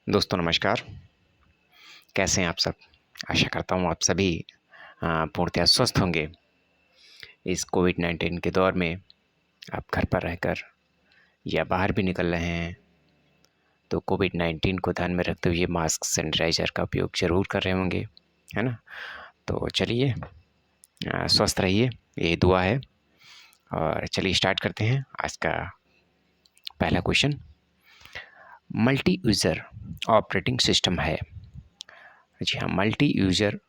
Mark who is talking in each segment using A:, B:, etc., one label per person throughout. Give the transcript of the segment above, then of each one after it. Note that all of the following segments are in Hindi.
A: दोस्तों नमस्कार। कैसे हैं आप सब? आशा करता हूँ आप सभी पूर्णतः स्वस्थ होंगे। इस कोविड-19 के दौर में आप घर पर रहकर या बाहर भी निकल रहे हैं तो कोविड-19 को ध्यान में रखते हुए मास्क, सैनिटाइज़र का उपयोग ज़रूर कर रहे होंगे, है ना? तो चलिए स्वस्थ रहिए, यही दुआ है। और चलिए स्टार्ट करते हैं आज का पहला question. Multi user operating system है। जी हाँ, मल्टी यूज़र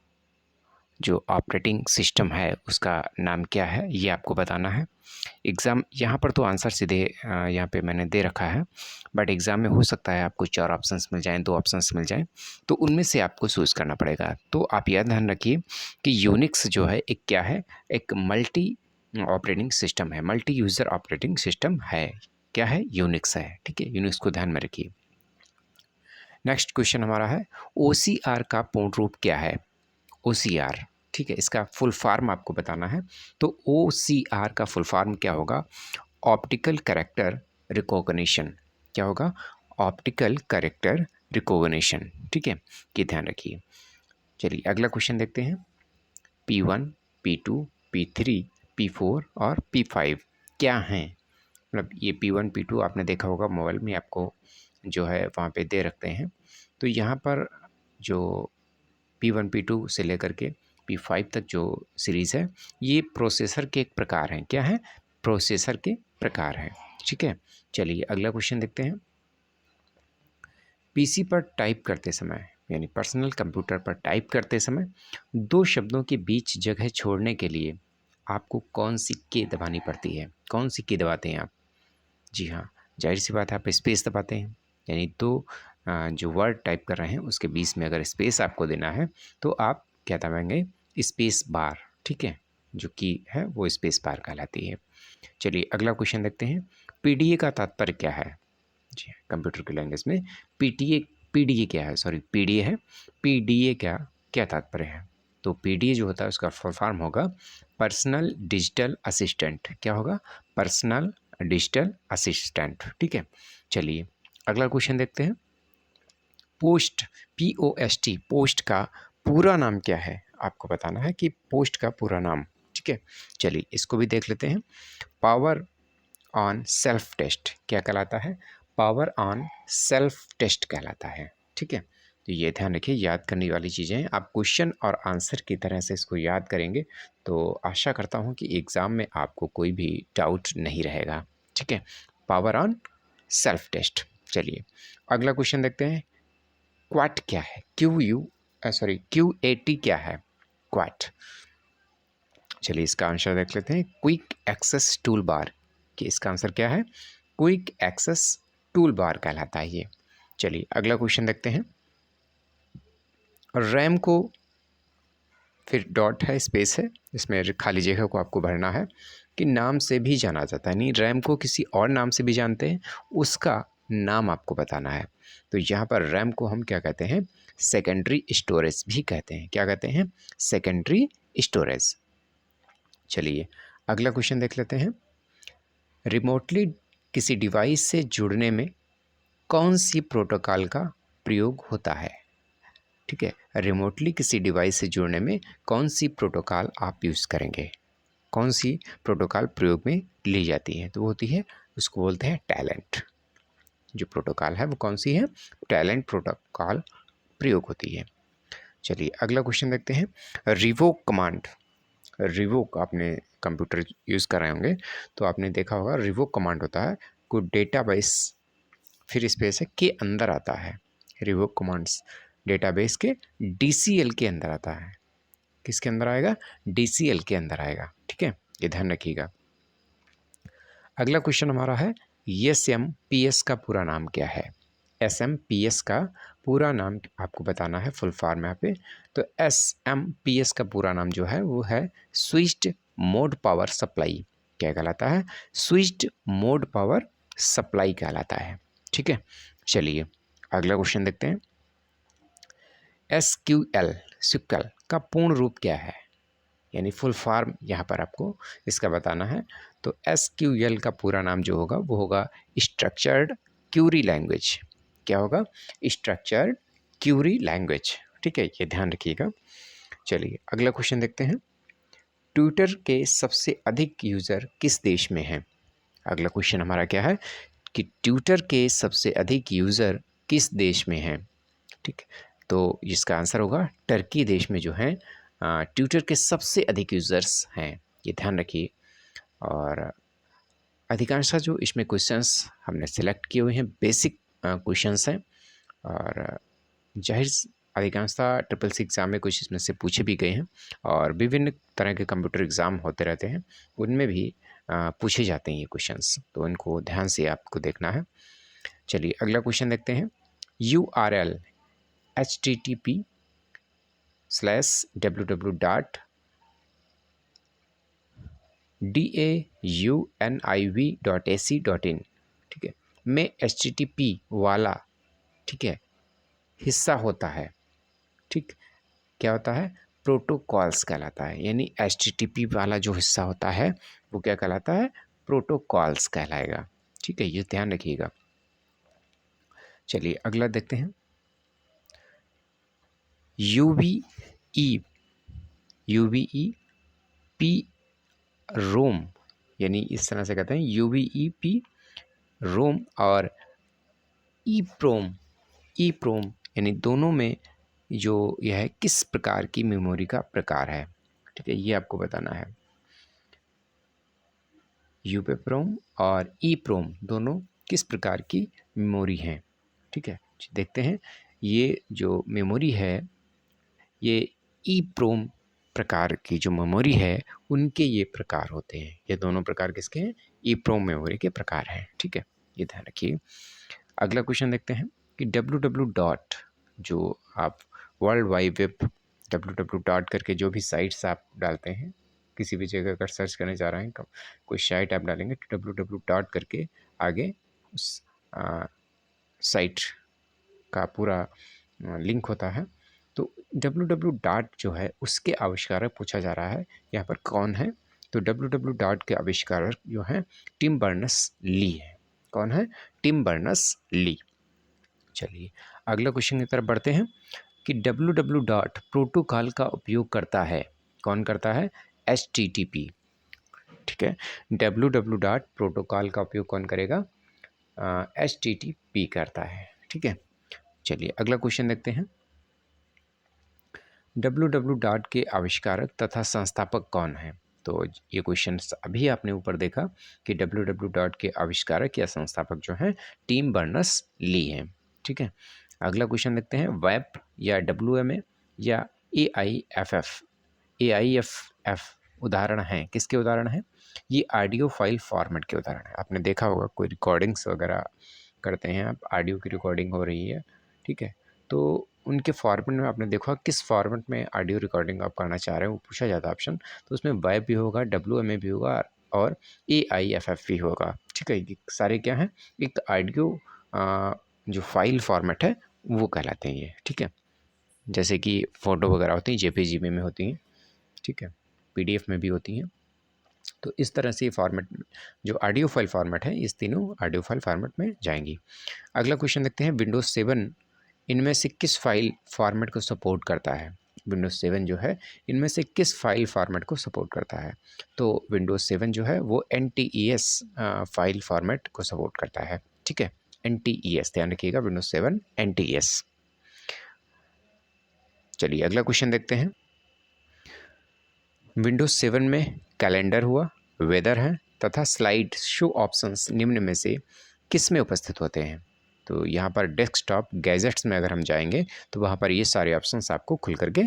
A: जो ऑपरेटिंग सिस्टम है उसका नाम क्या है, ये आपको बताना है। एग्ज़ाम यहाँ पर तो आंसर सीधे यहाँ पे मैंने दे रखा है, बट एग्ज़ाम में हो सकता है आपको 4 ऑप्शंस मिल जाएँ, 2 ऑप्शंस मिल जाएँ, तो उनमें से आपको चूज़ करना पड़ेगा। तो आप यह ध्यान रखिए कि यूनिक्स जो है एक क्या है, एक मल्टी ऑपरेटिंग सिस्टम है, मल्टी यूज़र ऑपरेटिंग सिस्टम है। क्या है? यूनिक्स है, ठीक है? यूनिक्स को ध्यान में रखिए। नेक्स्ट क्वेश्चन हमारा है, ओसीआर का पूर्ण रूप क्या है? ओसीआर, ठीक है, इसका फुल फॉर्म आपको बताना है। तो ओसीआर का फुल फॉर्म क्या होगा? Optical character recognition. क्या होगा? ऑप्टिकल कैरेक्टर रिकॉग्निशन, ठीक है, ये ध्यान रखिए। चलिए अगला क्वेश्चन देखते हैं। P1, P2, P3, P4 और P5 क्या हैं? मतलब ये P1, P2 आपने देखा होगा मोबाइल में, आपको जो है वहाँ पे दे रखते हैं। तो यहाँ पर जो P1, P2 से लेकर के P5 तक जो सीरीज़ है, ये प्रोसेसर के एक प्रकार हैं। क्या है? प्रोसेसर के प्रकार हैं, ठीक है। चलिए अगला क्वेश्चन देखते हैं। पीसी पर टाइप करते समय, यानी पर्सनल कंप्यूटर पर टाइप करते समय, दो शब्दों के बीच जगह छोड़ने के लिए आपको कौन सी की दबानी पड़ती है? कौन सी की दबाते हैं आप? जी हाँ, जाहिर सी बात है आप स्पेस दबाते हैं। यानी दो जो वर्ड टाइप कर रहे हैं उसके बीच में अगर स्पेस आपको देना है तो आप क्या दबाएंगे? स्पेस बार, ठीक है। जो की है वो स्पेस बार कहलाती है। चलिए अगला क्वेश्चन देखते हैं। पीडीए का तात्पर्य क्या है? जी हाँ, कंप्यूटर की लैंग्वेज में पीटीए पीडीए क्या है? सॉरी, पीडीए है। पीडीए क्या क्या तात्पर्य है? तो पीडीए जो होता है उसका फुल फॉर्म होगा पर्सनल डिजिटल असिस्टेंट। क्या होगा? पर्सनल डिजिटल असिस्टेंट, ठीक है। चलिए अगला क्वेश्चन देखते हैं। पोस्ट, POST, पोस्ट का पूरा नाम क्या है? आपको बताना है कि पोस्ट का पूरा नाम, ठीक है। चलिए इसको भी देख लेते हैं। पावर ऑन सेल्फ टेस्ट क्या कहलाता है? पावर ऑन सेल्फ टेस्ट कहलाता है, ठीक है। तो ये ध्यान रखिए, याद करने वाली चीज़ें हैं। आप क्वेश्चन और आंसर की तरह से इसको याद करेंगे तो आशा करता हूँ कि एग्ज़ाम में आपको कोई भी डाउट नहीं रहेगा, ठीक है। Power on self test. चलिए अगला क्वेश्चन देखते हैं। क्वाट क्या है? QAT क्या है? क्वाट। चलिए इसका आंसर देख लेते हैं। क्विक एक्सेस टूल बार, कि इसका आंसर क्या है? क्विक एक्सेस टूल बार कहलाता है ये। चलिए अगला क्वेश्चन देखते हैं। रैम को, फिर डॉट है, स्पेस है, इसमें खाली जगह को आपको भरना है, कि नाम से भी जाना जाता है। नहीं, रैम को किसी और नाम से भी जानते हैं, उसका नाम आपको बताना है। तो यहाँ पर रैम को हम क्या कहते हैं? सेकेंडरी स्टोरेज भी कहते हैं। क्या कहते हैं? Secondary storage. चलिए अगला क्वेश्चन देख लेते हैं। रिमोटली किसी डिवाइस से जुड़ने में कौन सी प्रोटोकॉल का प्रयोग होता है? ठीक है, रिमोटली किसी डिवाइस से जुड़ने में कौन सी प्रोटोकॉल आप यूज़ करेंगे? कौन सी प्रोटोकॉल प्रयोग में ली जाती है? तो वो होती है, उसको बोलते हैं टैलेंट। जो प्रोटोकॉल है वो कौन सी है? टैलेंट प्रोटोकॉल प्रयोग होती है। चलिए अगला क्वेश्चन देखते हैं। रिवोक कमांड, रिवोक आपने कंप्यूटर यूज़ कर रहे होंगे तो आपने देखा होगा रिवोक कमांड होता है कोई डेटाबेस, फिर स्पेस है, के अंदर आता है। रिवोक कमांड्स डेटाबेस के DCL के अंदर आता है। किसके अंदर आएगा? DCL के अंदर आएगा, ठीक है, ये ध्यान रखिएगा। अगला क्वेश्चन हमारा है, SMPS का पूरा नाम क्या है? SMPS का पूरा नाम आपको बताना है, फुल फॉर्म यहाँ पे। तो SMPS का पूरा नाम जो है वो है स्विच्ड मोड पावर सप्लाई। क्या कहलाता है? स्विच्ड मोड पावर सप्लाई कहलाता है, ठीक है। चलिए अगला क्वेश्चन देखते हैं। SQL का पूर्ण रूप क्या है? यानी फुल फॉर्म यहाँ पर आपको इसका बताना है। तो SQL का पूरा नाम जो होगा वो होगा स्ट्रक्चर्ड क्यूरी लैंग्वेज। क्या होगा? Structured Curie language. ठीक है, ये ध्यान रखिएगा। चलिए अगला क्वेश्चन देखते हैं। ट्विटर के सबसे अधिक यूज़र किस देश में हैं? अगला क्वेश्चन हमारा क्या है कि ट्विटर के सबसे अधिक यूज़र किस देश में हैं? ठीक है, तो इसका आंसर होगा टर्की देश में जो है ट्विटर के सबसे अधिक यूज़र्स हैं, ये ध्यान रखिए। और अधिकांशतः जो इसमें क्वेश्चंस हमने सेलेक्ट किए हुए हैं बेसिक क्वेश्चंस हैं, और जाहिर अधिकांशतः ट्रिपल सी एग्ज़ाम में कुछ इसमें से पूछे भी गए हैं, और विभिन्न तरह के कंप्यूटर एग्ज़ाम होते रहते हैं, उनमें भी पूछे जाते हैं ये क्वेश्चंस, तो इनको ध्यान से आपको देखना है। चलिए अगला क्वेश्चन देखते हैं। URL http://dauniv.ac.in, ठीक है, में HTTP वाला, ठीक है, हिस्सा होता है। ठीक, क्या होता है? प्रोटोकॉल्स कहलाता है, यानी HTTP वाला जो हिस्सा होता है वो क्या कहलाता है? प्रोटोकॉल्स कहलाएगा। ठीक है, ये ध्यान रखिएगा। चलिए अगला देखते हैं। UVEP रोम, यानी इस तरह से कहते हैं UVEP रोम और EEPROM यानी दोनों में जो यह है किस प्रकार की मेमोरी का प्रकार है? ठीक है, ये आपको बताना है। यूपेप्रोम और EEPROM दोनों किस प्रकार की मेमोरी हैं? ठीक है, देखते हैं। ये जो मेमोरी है, ये EEPROM प्रकार की जो मेमोरी है उनके ये प्रकार होते हैं। ये दोनों प्रकार किसके हैं? EEPROM मेमोरी के प्रकार हैं। ठीक है, ये ध्यान रखिए। अगला क्वेश्चन देखते हैं कि www. जो आप वर्ल्ड वाइड वेब www. करके जो भी साइट्स आप डालते हैं, किसी भी जगह अगर सर्च करने जा रहे हैं, कोई साइट आप डालेंगे तो www. करके आगे उस साइट का पूरा लिंक होता है। तो www. जो है उसके आविष्कारक पूछा जा रहा है, यहाँ पर कौन है? तो www. के आविष्कारक जो हैं टिम बर्नर्स-ली है। कौन है? Tim Berners Lee. चलिए अगला क्वेश्चन की तरफ बढ़ते हैं कि www. प्रोटोकॉल का उपयोग करता है, कौन करता है? HTTP। ठीक है, www. प्रोटोकॉल का उपयोग कौन करेगा? HTTP करता है। ठीक है, चलिए अगला क्वेश्चन देखते हैं। www. के आविष्कारक तथा संस्थापक कौन है? तो ये क्वेश्चन अभी आपने ऊपर देखा कि www. के आविष्कारक या संस्थापक जो हैं टिम बर्नर्स-ली हैं। ठीक है, अगला क्वेश्चन देखते हैं। वेब या WMA या AIFF उदाहरण हैं, किसके उदाहरण हैं? ये ऑडियो फाइल फॉर्मेट के उदाहरण हैं। आपने देखा होगा कोई रिकॉर्डिंग्स वगैरह करते हैं आप, ऑडियो की रिकॉर्डिंग हो रही है, ठीक है, तो उनके फॉर्मेट में आपने देखा किस फॉर्मेट में ऑडियो रिकॉर्डिंग आप करना चाह रहे हैं, वो पूछा जाता है ऑप्शन। तो उसमें वेब भी होगा, WMA भी होगा और AIFF भी होगा। ठीक है, ये सारे क्या हैं? एक ऑडियो जो फाइल फॉर्मेट है वो कहलाते हैं ये। ठीक है, जैसे कि फ़ोटो वगैरह होती हैं JPG में होती हैं, ठीक है, PDF में भी होती हैं। तो इस तरह से ये फॉर्मेट जो ऑडियो फाइल फॉर्मेट है, इस तीनों ऑडियो फाइल फॉर्मेट में जाएंगी। अगला क्वेश्चन देखते हैं। विंडोज़ 7 इनमें से किस फाइल फॉर्मेट को सपोर्ट करता है? विंडोज़ 7 जो है इनमें से किस फाइल फॉर्मेट को सपोर्ट करता है? तो विंडोज़ 7 जो है वो NTES फाइल फॉर्मेट को सपोर्ट करता है। ठीक है, NTES ध्यान रखिएगा, विंडोज़ 7 NTES। चलिए अगला क्वेश्चन देखते हैं। विंडोज़ 7 में कैलेंडर हुआ, वेदर है तथा स्लाइड शो ऑप्शंस निम्न में से किस में उपस्थित होते हैं? तो यहाँ पर डेस्कटॉप गैजेट्स में अगर हम जाएंगे तो वहाँ पर ये सारे ऑप्शंस आपको खुल करके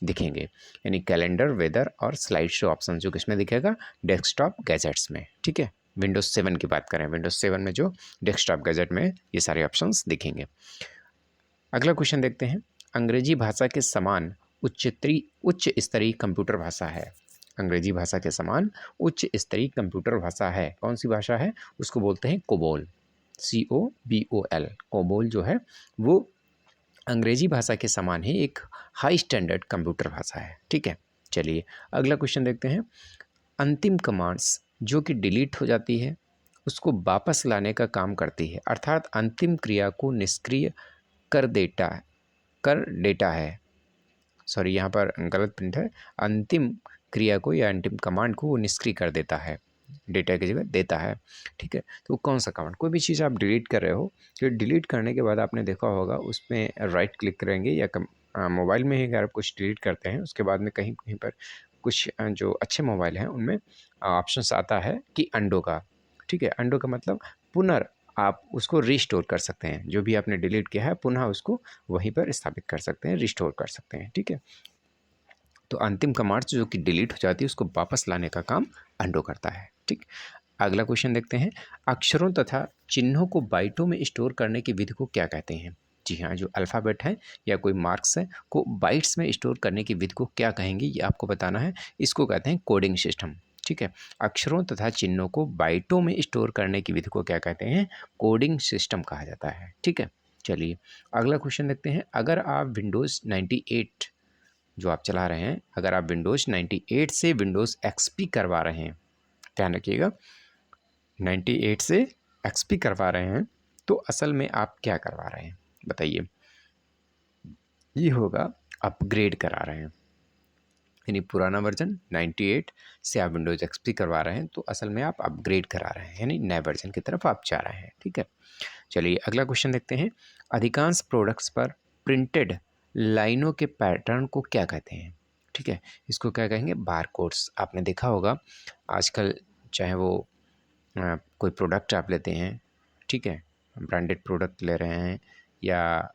A: दिखेंगे, यानी कैलेंडर, वेदर और स्लाइड शो ऑप्शन जो किस में दिखेगा? डेस्कटॉप गैजेट्स में। ठीक है, विंडोज़ 7 की बात करें, विंडोज़ 7 में जो डेस्कटॉप गैजेट में ये सारे ऑप्शंस दिखेंगे। अगला क्वेश्चन देखते हैं। अंग्रेजी भाषा के समान उच्च स्तरीय कंप्यूटर भाषा है। अंग्रेजी भाषा के समान उच्च स्तरीय कंप्यूटर भाषा है, कौन सी भाषा है? उसको बोलते हैं कोबोल, COBOL। कोबोल जो है वो अंग्रेजी भाषा के समान ही एक हाई स्टैंडर्ड कंप्यूटर भाषा है। ठीक है, चलिए अगला क्वेश्चन देखते हैं। अंतिम कमांड्स जो कि डिलीट हो जाती है उसको वापस लाने का काम करती है, अर्थात अंतिम क्रिया को निष्क्रिय कर देता है। सॉरी, यहाँ पर गलत प्रिंट है। अंतिम क्रिया को या अंतिम कमांड को वो निष्क्रिय कर देता है, डेटा की जगह देता है। ठीक है, तो कौन सा कमांड? कोई भी चीज़ आप डिलीट कर रहे हो, तो डिलीट करने के बाद आपने देखा होगा उसमें राइट क्लिक करेंगे या मोबाइल में ही अगर आप कुछ डिलीट करते हैं उसके बाद में कहीं कहीं पर कुछ जो अच्छे मोबाइल हैं उनमें ऑप्शंस आता है कि अंडो का। ठीक है, अंडो का मतलब पुनः आप उसको रिस्टोर कर सकते हैं, जो भी आपने डिलीट किया है पुनः उसको वहीं पर स्थापित कर सकते हैं, रिस्टोर कर सकते हैं। ठीक है, तो अंतिम कमांड जो कि डिलीट हो जाती है उसको वापस लाने का काम अंडो करता है। ठीक, अगला क्वेश्चन देखते हैं। अक्षरों तथा चिन्हों को बाइटों में स्टोर करने की विधि को क्या कहते हैं? जी हाँ, जो अल्फ़ाबेट है या कोई मार्क्स है को बाइट्स में स्टोर करने की विधि को क्या कहेंगे, ये आपको बताना है। इसको कहते हैं कोडिंग सिस्टम। ठीक है, अक्षरों तथा चिन्हों को बाइटों में स्टोर करने की विधि को क्या कहते हैं? कोडिंग सिस्टम कहा जाता है। ठीक है, चलिए अगला क्वेश्चन देखते हैं। अगर आप विंडोज़ 98 जो आप चला रहे हैं, अगर आप विंडोज़ 98 से विंडोज़ एक्सपी करवा रहे हैं, ध्यान रखिएगा, 98 से एक्सपी करवा रहे हैं तो असल में आप क्या करवा रहे हैं बताइए? ये होगा अपग्रेड करा रहे हैं, यानी पुराना वर्जन 98 से आप विंडोज़ एक्सपी करवा रहे हैं तो असल में आप अपग्रेड करा रहे हैं, यानी नए वर्जन की तरफ आप जा रहे हैं। ठीक है, चलिए अगला क्वेश्चन देखते हैं। अधिकांश प्रोडक्ट्स पर प्रिंटेड लाइनों के पैटर्न को क्या कहते हैं? ठीक है, इसको क्या कहेंगे? बारकोड्स। आपने देखा होगा आजकल, चाहे वो कोई प्रोडक्ट आप लेते हैं, ठीक है, ब्रांडेड प्रोडक्ट ले रहे हैं या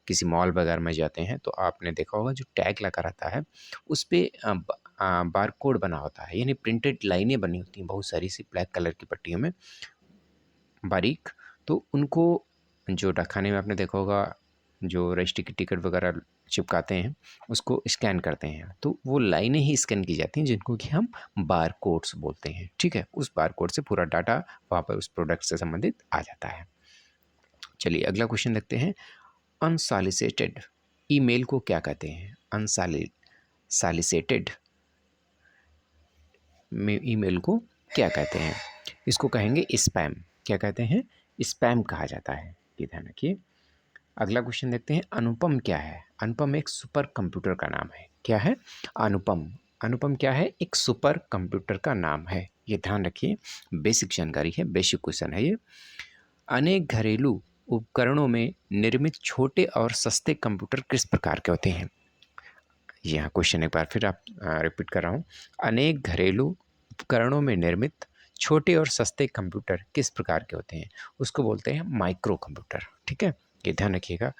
A: किसी मॉल वगैरह में जाते हैं तो आपने देखा होगा जो टैग लगा रहता है उस पे बारकोड बना होता है, यानी प्रिंटेड लाइनें बनी होती हैं बहुत सारी सी ब्लैक कलर की पट्टियों में बारीक। तो उनको जो खाने में आपने देखा होगा जो रजिस्ट्री की टिकट वगैरह चिपकाते हैं उसको स्कैन करते हैं तो वो लाइनें ही स्कैन की जाती हैं जिनको कि हम बार कोड्स बोलते हैं। ठीक है, उस बार कोड से पूरा डाटा वहाँ पर उस प्रोडक्ट से संबंधित आ जाता है। चलिए अगला क्वेश्चन देखते हैं। अनसॉलिसिटेड ईमेल को क्या कहते हैं? अनसॉलिसिटेड ईमेल को क्या कहते हैं? इसको कहेंगे स्पैम। क्या कहते हैं? स्पैम कहा जाता है, ये ध्यान रखिए। अगला क्वेश्चन देखते हैं। अनुपम क्या है? अनुपम एक सुपर कंप्यूटर का नाम है। क्या है? अनुपम। अनुपम क्या है? एक सुपर कंप्यूटर का नाम है, ये ध्यान रखिए। बेसिक जानकारी है, बेसिक क्वेश्चन है ये। अनेक घरेलू उपकरणों में निर्मित छोटे और सस्ते कंप्यूटर किस प्रकार के होते हैं? यहाँ क्वेश्चन एक बार फिर आप रिपीट कर रहा हूँ। अनेक घरेलू उपकरणों में निर्मित छोटे और सस्ते कंप्यूटर किस प्रकार के होते हैं? उसको बोलते हैं माइक्रो कंप्यूटर। ठीक है, ये ध्यान रखिएगा।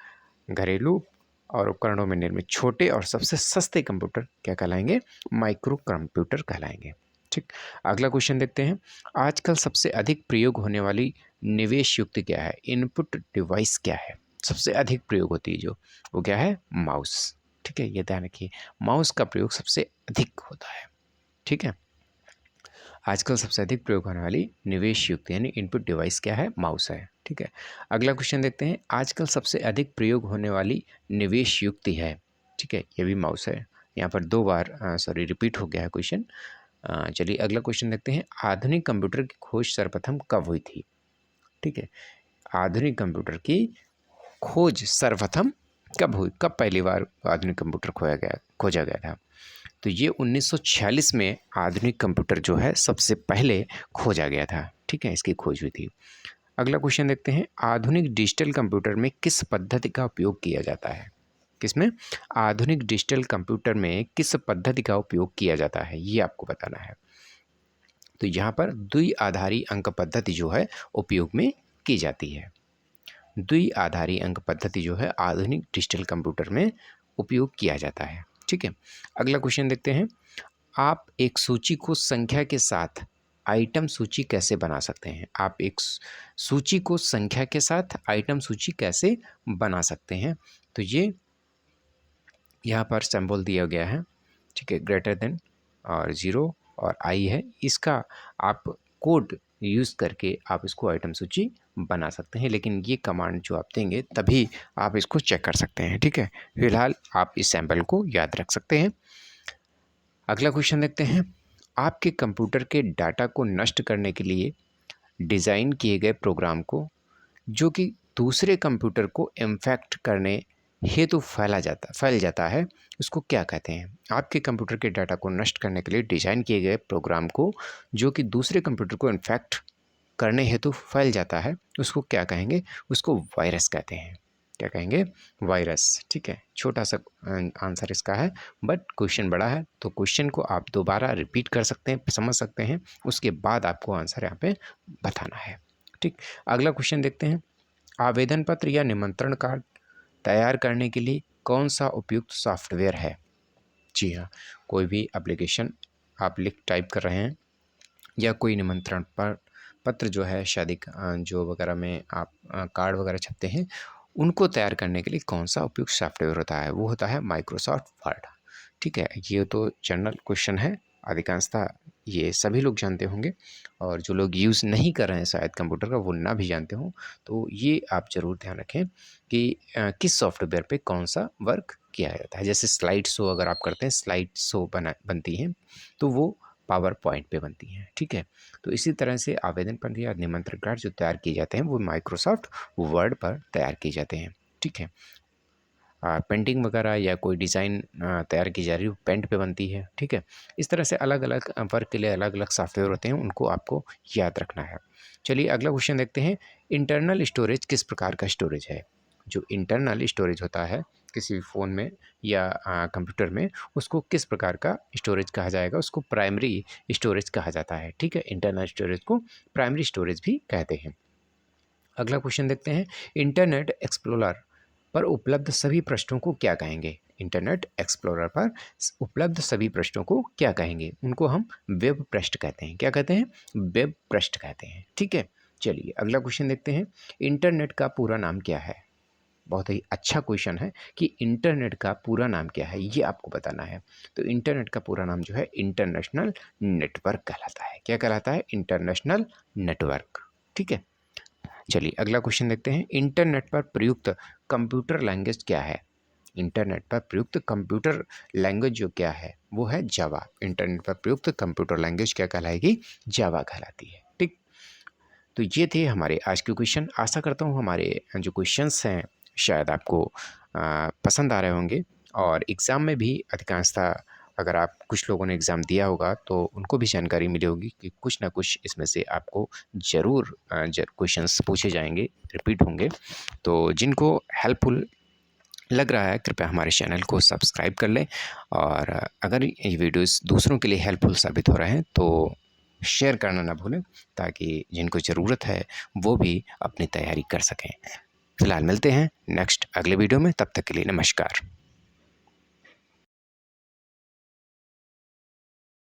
A: घरेलू और उपकरणों में निर्मित छोटे और सबसे सस्ते कंप्यूटर क्या कहलाएंगे? माइक्रो कंप्यूटर कहलाएंगे। ठीक, अगला क्वेश्चन देखते हैं। आजकल सबसे अधिक प्रयोग होने वाली निवेश युक्त क्या है? इनपुट डिवाइस क्या है? सबसे अधिक प्रयोग होती है जो, वो क्या है? माउस। ठीक है, ये ध्यान रखिए, माउस का प्रयोग सबसे अधिक होता है। ठीक है, आजकल सबसे अधिक प्रयोग होने वाली निवेश युक्त यानी इनपुट डिवाइस क्या है? माउस है। ठीक है, अगला क्वेश्चन देखते हैं। आजकल सबसे अधिक प्रयोग होने वाली निवेश युक्ति है। ठीक है, ये भी माउस है। यहाँ पर दो बार सॉरी रिपीट हो गया है क्वेश्चन। चलिए अगला क्वेश्चन देखते हैं। आधुनिक कंप्यूटर की खोज सर्वप्रथम कब हुई थी? ठीक है, आधुनिक कंप्यूटर की खोज सर्वप्रथम कब हुई? कब पहली बार आधुनिक कंप्यूटर खोजा गया था? तो ये 1946 में आधुनिक कंप्यूटर जो है सबसे पहले खोजा गया था। ठीक है, इसकी खोज हुई थी। अगला क्वेश्चन देखते हैं। आधुनिक डिजिटल कंप्यूटर में किस पद्धति का उपयोग किया जाता है? किसमें? आधुनिक डिजिटल कंप्यूटर में किस पद्धति का उपयोग किया जाता है, ये आपको बताना है। तो यहाँ पर द्विआधारी अंक पद्धति जो है उपयोग में की जाती है। द्विआधारी अंक पद्धति जो है आधुनिक डिजिटल कंप्यूटर में उपयोग किया जाता है। ठीक है, अगला क्वेश्चन देखते हैं। आप एक सूची को संख्या के साथ आइटम सूची कैसे बना सकते हैं? आप एक सूची को संख्या के साथ आइटम सूची कैसे बना सकते हैं? तो ये यहाँ पर सिंबल दिया गया है। ठीक है, ग्रेटर देन और 0 और आई है, इसका आप कोड यूज़ करके आप इसको आइटम सूची बना सकते हैं, लेकिन ये कमांड जो आप देंगे तभी आप इसको चेक कर सकते हैं। ठीक है, फिलहाल आप इस सैम्पल को याद रख सकते हैं। अगला क्वेश्चन देखते हैं। आपके कंप्यूटर के डाटा को नष्ट करने के लिए डिज़ाइन किए गए प्रोग्राम को जो कि दूसरे कंप्यूटर को इन्फेक्ट करने हेतु फैल जाता है, उसको क्या कहते हैं? आपके कंप्यूटर के डाटा को नष्ट करने के लिए डिज़ाइन किए गए प्रोग्राम को जो कि दूसरे कंप्यूटर को इन्फेक्ट करने हेतु फैल जाता है, उसको क्या कहेंगे? उसको वायरस कहते हैं। क्या कहेंगे? वायरस। ठीक है, छोटा सा आंसर इसका है, बट क्वेश्चन बड़ा है, तो क्वेश्चन को आप दोबारा रिपीट कर सकते हैं, समझ सकते हैं, उसके बाद आपको आंसर यहाँ पे बताना है। ठीक, अगला क्वेश्चन देखते हैं। आवेदन पत्र या निमंत्रण कार्ड तैयार करने के लिए कौन सा उपयुक्त सॉफ्टवेयर है? जी हाँ, कोई भी एप्लीकेशन आप टाइप कर रहे हैं या कोई निमंत्रण पत्र जो है शादी जो वगैरह में आप कार्ड वगैरह छपते हैं, उनको तैयार करने के लिए कौन सा उपयुक्त सॉफ्टवेयर होता है? वो होता है माइक्रोसॉफ्ट वर्ड। ठीक है, ये तो जनरल क्वेश्चन है, अधिकांशतः ये सभी लोग जानते होंगे, और जो लोग यूज़ नहीं कर रहे हैं शायद कंप्यूटर का, वो ना भी जानते हों, तो ये आप ज़रूर ध्यान रखें कि किस सॉफ्टवेयर पे कौन सा वर्क किया जाता है। जैसे स्लाइड शो अगर आप करते हैं, स्लाइड शो बनती हैं, तो वो पावर पॉइंट पे बनती हैं। ठीक है, तो इसी तरह से आवेदन पत्र या निमंत्रण कार्ड जो तैयार किए जाते हैं, वो माइक्रोसॉफ्ट वर्ड पर तैयार किए जाते हैं। ठीक है, पेंटिंग वगैरह या कोई डिज़ाइन तैयार की जा रही है, पेंट पे बनती है। ठीक है, इस तरह से अलग अलग वर्क के लिए अलग अलग सॉफ्टवेयर होते हैं, उनको आपको याद रखना है। चलिए अगला क्वेश्चन देखते हैं। इंटरनल स्टोरेज किस प्रकार का स्टोरेज है? जो इंटरनल स्टोरेज होता है किसी भी फ़ोन में या कंप्यूटर में, उसको किस प्रकार का स्टोरेज कहा जाएगा? उसको प्राइमरी स्टोरेज कहा जाता है। ठीक है, इंटरनल स्टोरेज को प्राइमरी स्टोरेज भी कहते हैं। अगला क्वेश्चन देखते हैं। इंटरनेट एक्सप्लोरर पर उपलब्ध सभी पृष्ठों को क्या कहेंगे? इंटरनेट एक्सप्लोरर पर उपलब्ध सभी पृष्ठों को क्या कहेंगे? उनको हम वेब पृष्ठ कहते हैं। क्या कहते हैं? वेब पृष्ठ कहते हैं। ठीक है, चलिए अगला क्वेश्चन देखते हैं। इंटरनेट का पूरा नाम क्या है? बहुत ही अच्छा क्वेश्चन है कि इंटरनेट का पूरा नाम क्या है, ये आपको बताना है। तो इंटरनेट का पूरा नाम जो है इंटरनेशनल नेटवर्क कहलाता है। क्या कहलाता है? International network. ठीक है, चलिए अगला क्वेश्चन देखते हैं। इंटरनेट पर प्रयुक्त कंप्यूटर लैंग्वेज क्या है? इंटरनेट पर प्रयुक्त कंप्यूटर लैंग्वेज जो क्या है, वो है जावा। इंटरनेट पर प्रयुक्त कंप्यूटर लैंग्वेज क्या कहलाएगी? जावा कहलाती है। ठीक, तो ये थे हमारे आज के क्वेश्चन। आशा करता हूँ हमारे जो क्वेश्चंस हैं शायद आपको पसंद आ रहे होंगे, और एग्ज़ाम में भी अधिकांशतः अगर आप कुछ लोगों ने एग्ज़ाम दिया होगा तो उनको भी जानकारी मिली होगी कि कुछ ना कुछ इसमें से आपको ज़रूर क्वेश्चंस पूछे जाएंगे, रिपीट होंगे। तो जिनको हेल्पफुल लग रहा है कृपया हमारे चैनल को सब्सक्राइब कर लें, और अगर ये वीडियोस दूसरों के लिए हेल्पफुल साबित हो रहे हैं तो शेयर करना ना भूलें, ताकि जिनको ज़रूरत है वो भी अपनी तैयारी कर सकें। फिलहाल मिलते हैं नेक्स्ट अगले वीडियो में, तब तक के लिए नमस्कार।